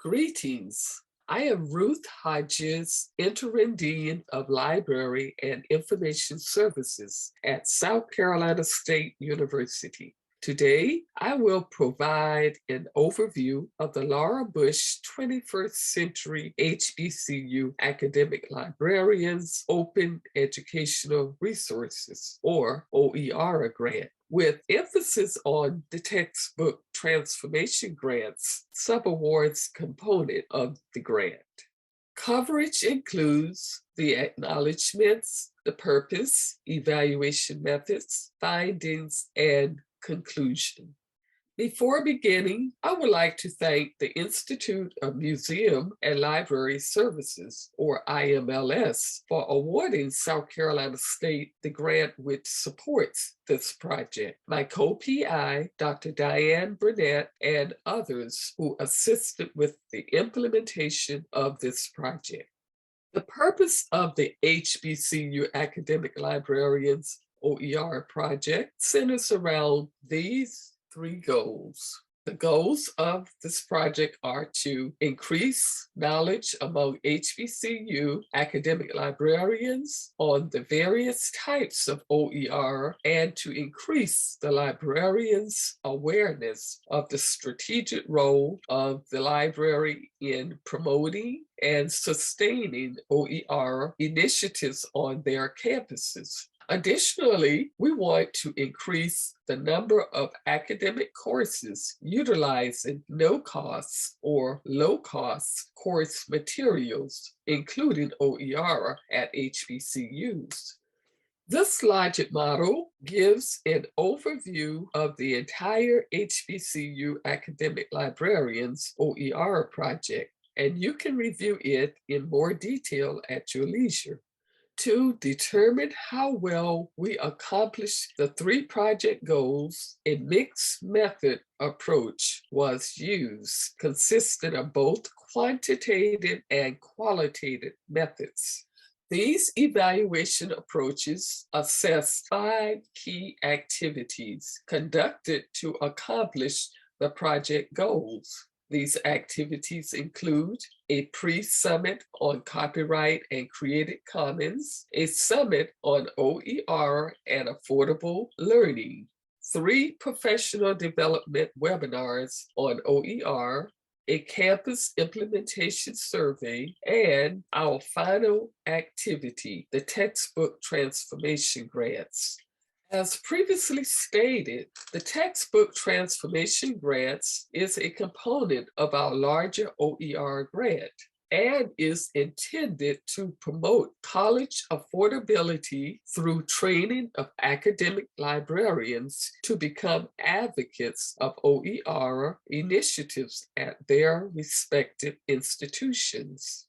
Greetings. I am Ruth Hodges, Interim Dean of Library and Information Services at South Carolina State University. Today, I will provide an overview of the Laura Bush 21st Century HBCU Academic Librarians Open Educational Resources, or OER grant, with emphasis on the textbook transformation grants subawards component of the grant. Coverage includes the acknowledgments, the purpose, evaluation methods, findings, and conclusion. Before beginning, I would like to thank the Institute of Museum and Library Services, or IMLS, for awarding South Carolina State the grant which supports this project. My co-PI, Dr. Diane Burnett, and others who assisted with the implementation of this project. The purpose of the HBCU Academic Librarians OER project centers around these three goals. The goals of this project are to increase knowledge among HBCU academic librarians on the various types of OER and to increase the librarians' awareness of the strategic role of the library in promoting and sustaining OER initiatives on their campuses. Additionally, we want to increase the number of academic courses utilizing no-cost or low-cost course materials, including OER at HBCUs. This logic model gives an overview of the entire HBCU Academic Librarians OER project, and you can review it in more detail at your leisure. To determine how well we accomplish the three project goals, a mixed method approach was used, consisting of both quantitative and qualitative methods. These evaluation approaches assess 5 key activities conducted to accomplish the project goals. These activities include a pre-summit on copyright and Creative Commons, a summit on OER and affordable learning, 3 professional development webinars on OER, a campus implementation survey, and our final activity, the textbook transformation grants. As previously stated, the textbook transformation grants is a component of our larger OER grant and is intended to promote college affordability through training of academic librarians to become advocates of OER initiatives at their respective institutions.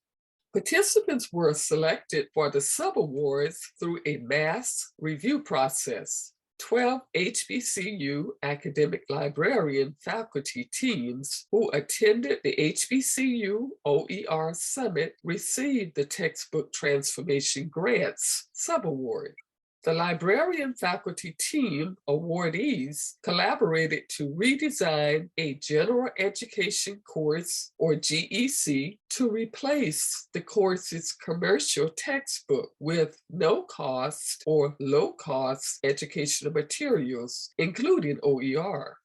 Participants were selected for the subawards through a mass review process. 12 HBCU academic librarian faculty teams who attended the HBCU OER Summit received the textbook transformation grants subaward. The librarian faculty team awardees collaborated to redesign a general education course, or GEC, to replace the course's commercial textbook with no-cost or low-cost educational materials, including OER.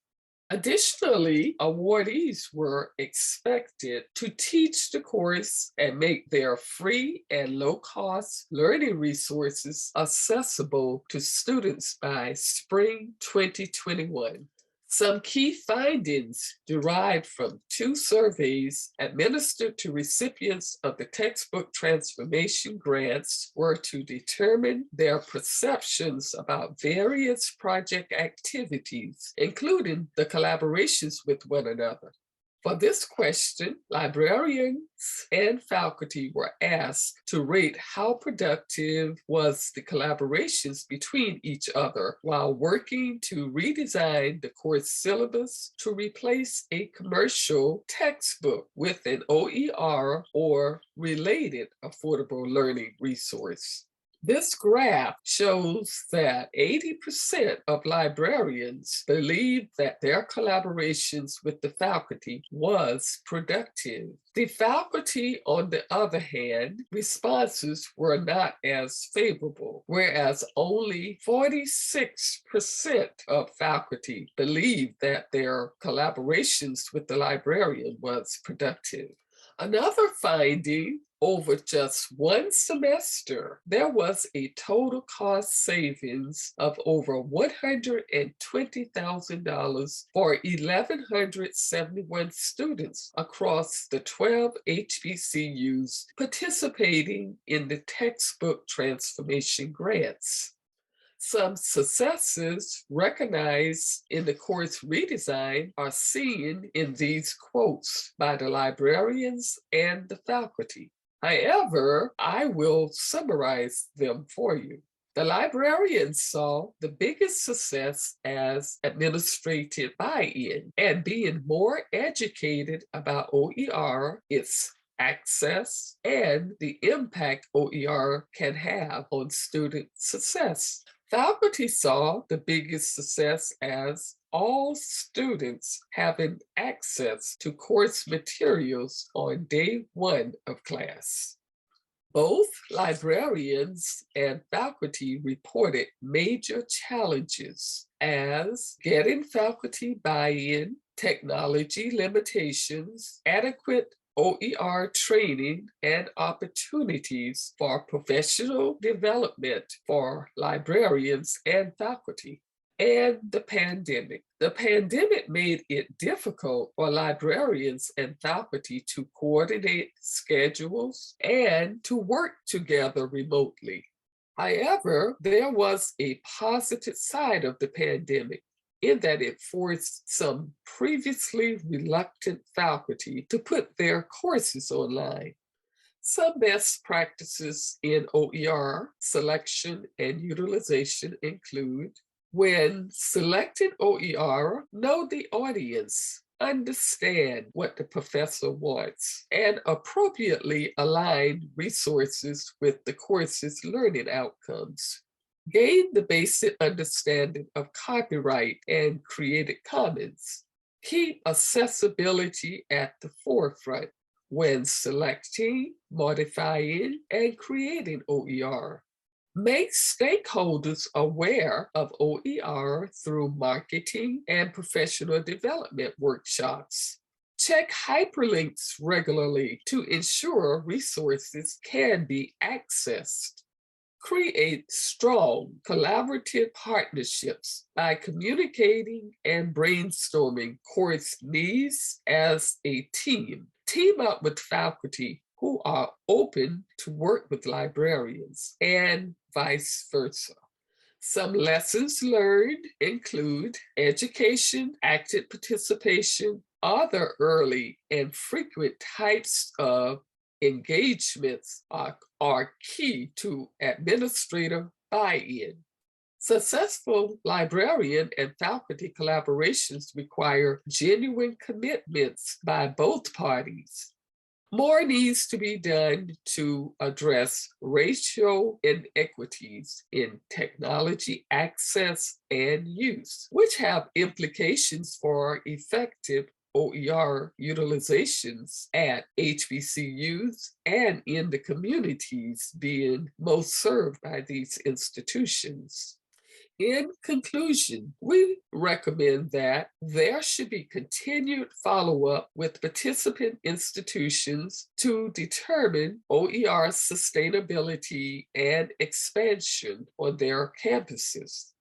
Additionally, awardees were expected to teach the course and make their free and low-cost learning resources accessible to students by spring 2021. Some key findings derived from 2 surveys administered to recipients of the textbook transformation grants were to determine their perceptions about various project activities, including the collaborations with one another. For this question, librarians and faculty were asked to rate how productive was the collaborations between each other while working to redesign the course syllabus to replace a commercial textbook with an OER or related affordable learning resource. This graph shows that 80% of librarians believe that their collaborations with the faculty was productive. The faculty, on the other hand, responses were not as favorable, whereas only 46% of faculty believed that their collaborations with the librarian was productive. Another finding, over just one semester, there was a total cost savings of over $120,000 for 1,171 students across the 12 HBCUs participating in the textbook transformation grants. Some successes recognized in the course redesign are seen in these quotes by the librarians and the faculty. However, I will summarize them for you. The librarians saw the biggest success as administrative buy-in and being more educated about OER, its access, and the impact OER can have on student success. Faculty saw the biggest success as all students having access to course materials on day one of class. Both librarians and faculty reported major challenges as getting faculty buy-in, technology limitations, adequate OER training, and opportunities for professional development for librarians and faculty. And the pandemic. The pandemic made it difficult for librarians and faculty to coordinate schedules and to work together remotely. However, there was a positive side of the pandemic, in that it forced some previously reluctant faculty to put their courses online. Some best practices in OER selection and utilization include: when selecting OER, know the audience, understand what the professor wants, and appropriately align resources with the course's learning outcomes. Gain the basic understanding of copyright and Creative Commons. Keep accessibility at the forefront when selecting, modifying, and creating OER. Make stakeholders aware of OER through marketing and professional development workshops. Check hyperlinks regularly to ensure resources can be accessed. Create strong collaborative partnerships by communicating and brainstorming course needs as a team. Team up with faculty who are open to work with librarians, and vice versa. Some lessons learned include education, active participation, other early and frequent types of engagements are key to administrative buy-in. Successful librarian and faculty collaborations require genuine commitments by both parties. More needs to be done to address racial inequities in technology access and use, which have implications for effective OER utilizations at HBCUs and in the communities being most served by these institutions. In conclusion, we recommend that there should be continued follow-up with participant institutions to determine OER sustainability and expansion on their campuses.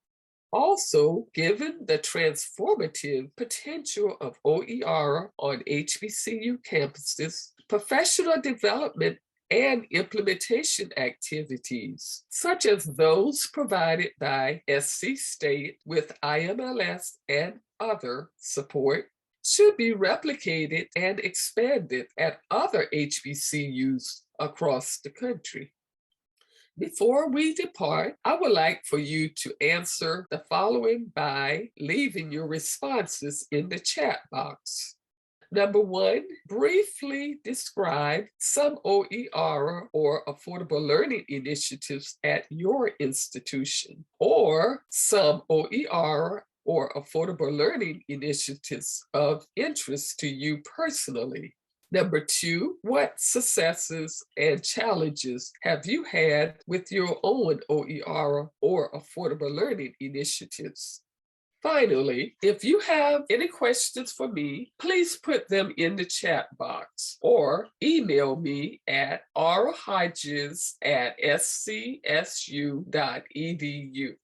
Also, given the transformative potential of OER on HBCU campuses, professional development and implementation activities, such as those provided by SC State with IMLS and other support, should be replicated and expanded at other HBCUs across the country. Before we depart, I would like for you to answer the following by leaving your responses in the chat box. Number one, briefly describe some OER or affordable learning initiatives at your institution, or some OER or affordable learning initiatives of interest to you personally. Number two, what successes and challenges have you had with your own OER or affordable learning initiatives? Finally, if you have any questions for me, please put them in the chat box or email me at rhodges@scsu.edu.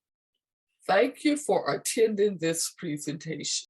Thank you for attending this presentation.